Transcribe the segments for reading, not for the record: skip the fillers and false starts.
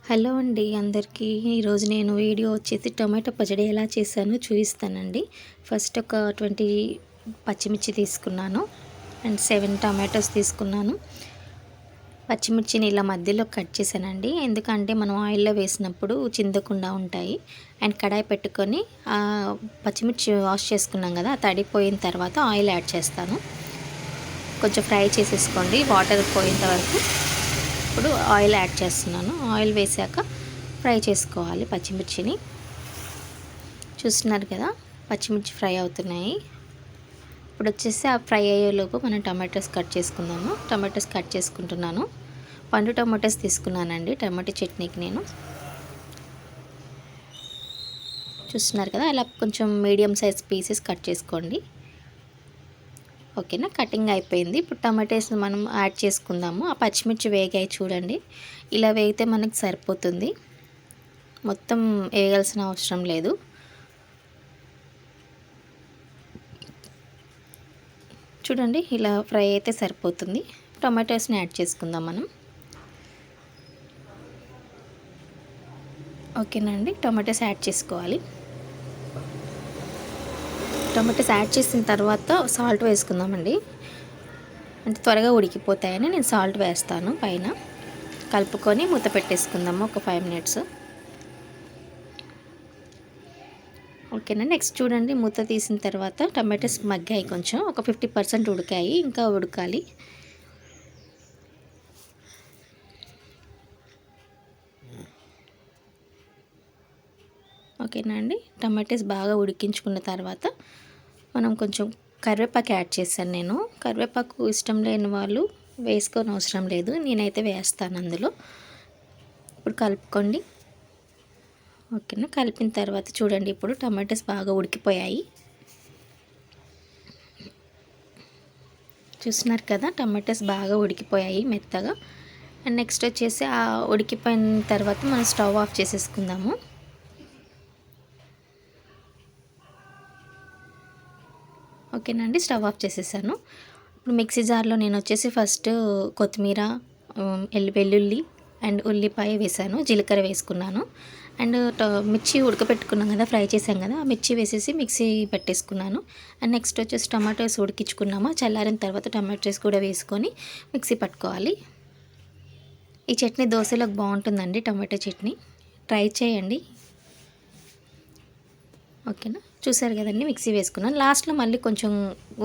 Hello అండి అందరికీ. ఈరోజు నేను వీడియో వచ్చేసి టొమాటో పచ్చడి ఎలా చేశానో చూపిస్తానండి. ఫస్ట్ ఒక 20 పచ్చిమిర్చి తీసుకున్నాను అండ్ 7 టమాటోస్ తీసుకున్నాను. పచ్చిమిర్చిని ఇలా మధ్యలో కట్ చేశానండి, ఎందుకంటే మనం ఆయిల్లో వేసినప్పుడు చిందకుండా ఉంటాయి. అండ్ కడాయి పెట్టుకొని పచ్చిమిర్చి వాష్ చేసుకున్నాం కదా, తడిపోయిన తర్వాత ఆయిల్ యాడ్ చేస్తాను. కొంచెం ఫ్రై చేసేసుకోండి వాటర్ పోయేంత వరకు. ఇప్పుడు ఆయిల్ యాడ్ చేస్తున్నాను. ఆయిల్ వేసాక ఫ్రై చేసుకోవాలి పచ్చిమిర్చిని. చూస్తున్నారు కదా, పచ్చిమిర్చి ఫ్రై అవుతున్నాయి. ఇప్పుడు వచ్చేసి ఆ ఫ్రై అయ్యేలోపు మనం టమాటోస్ కట్ చేసుకుందాము. టమాటోస్ కట్ చేసుకుంటున్నాను. పండు టమాటోస్ తీసుకున్నానండి టమాటో చట్నీకి నేను. చూస్తున్నారు కదా, అలా కొంచెం మీడియం సైజ్ పీసెస్ కట్ చేసుకోండి. ఓకేనా, కటింగ్ అయిపోయింది. ఇప్పుడు టమాటోస్ మనం యాడ్ చేసుకుందాము. ఆ పచ్చిమిర్చి వేగాయి చూడండి, ఇలా వేగితే మనకు సరిపోతుంది, మొత్తం వేయాల్సిన అవసరం లేదు. చూడండి, ఇలా ఫ్రై అయితే సరిపోతుంది. టమాటోస్ని యాడ్ చేసుకుందాం మనం. ఓకేనండి, టమాటోస్ యాడ్ చేసుకోవాలి. టమాటోస్ యాడ్ చేసిన తర్వాత సాల్ట్ వేసుకుందామండి, అంటే త్వరగా ఉడికిపోతాయని నేను సాల్ట్ వేస్తాను పైన. కలుపుకొని మూత పెట్టేసుకుందాము ఒక 5 minutes. ఓకేనా, నెక్స్ట్ చూడండి, మూత తీసిన తర్వాత టమాటోస్ మగ్గాయి, కొంచెం ఒక 50% ఉడికాయి, ఇంకా ఉడకాలి. ఓకేనా అండి, టమాటోస్ బాగా ఉడికించుకున్న తర్వాత మనం కొంచెం కరివేపాకు యాడ్ చేశాను నేను. కరివేపాకు ఇష్టం లేని వాళ్ళు వేసుకోని అవసరం లేదు, నేనైతే వేస్తాను అందులో. ఇప్పుడు కలుపుకోండి. ఓకేనా, కలిపిన తర్వాత చూడండి, ఇప్పుడు టమాటోస్ బాగా ఉడికిపోయాయి. చూస్తున్నారు కదా, టమాటోస్ బాగా ఉడికిపోయాయి మెత్తగా. అండ్ నెక్స్ట్ వచ్చేసి ఆ ఉడికిపోయిన తర్వాత మనం స్టవ్ ఆఫ్ చేసేసుకుందాము. ఓకేనండి, స్టవ్ ఆఫ్ చేసేసాను. ఇప్పుడు మిక్సీ జార్లో నేను వచ్చేసి ఫస్ట్ కొత్తిమీర, వెల్లుల్లి అండ్ ఉల్లిపాయ వేసాను, జీలకర్ర వేసుకున్నాను. అండ్ మిర్చి ఉడకపెట్టుకున్నాం కదా, ఫ్రై చేసాం కదా, ఆ మిర్చి వేసేసి మిక్సీ పెట్టేసుకున్నాను. అండ్ నెక్స్ట్ వచ్చేసి టమాటోస్ ఉడికించుకున్నాము, చల్లారిన తర్వాత టమాటోస్ కూడా వేసుకొని మిక్సీ పట్టుకోవాలి. ఈ చట్నీ దోశలోకి బాగుంటుందండి, టమాటో చట్నీ, ట్రై చేయండి. ఓకేనా, చూసారు కదండి, మిక్సీ వేసుకున్నాను. లాస్ట్లో మళ్ళీ కొంచెం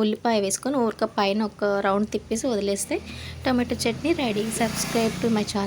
ఉల్లిపాయ వేసుకొని ఊరక పైన ఒక రౌండ్ తిప్పేసి వదిలేస్తే tomato chutney ready. Subscribe to my channel.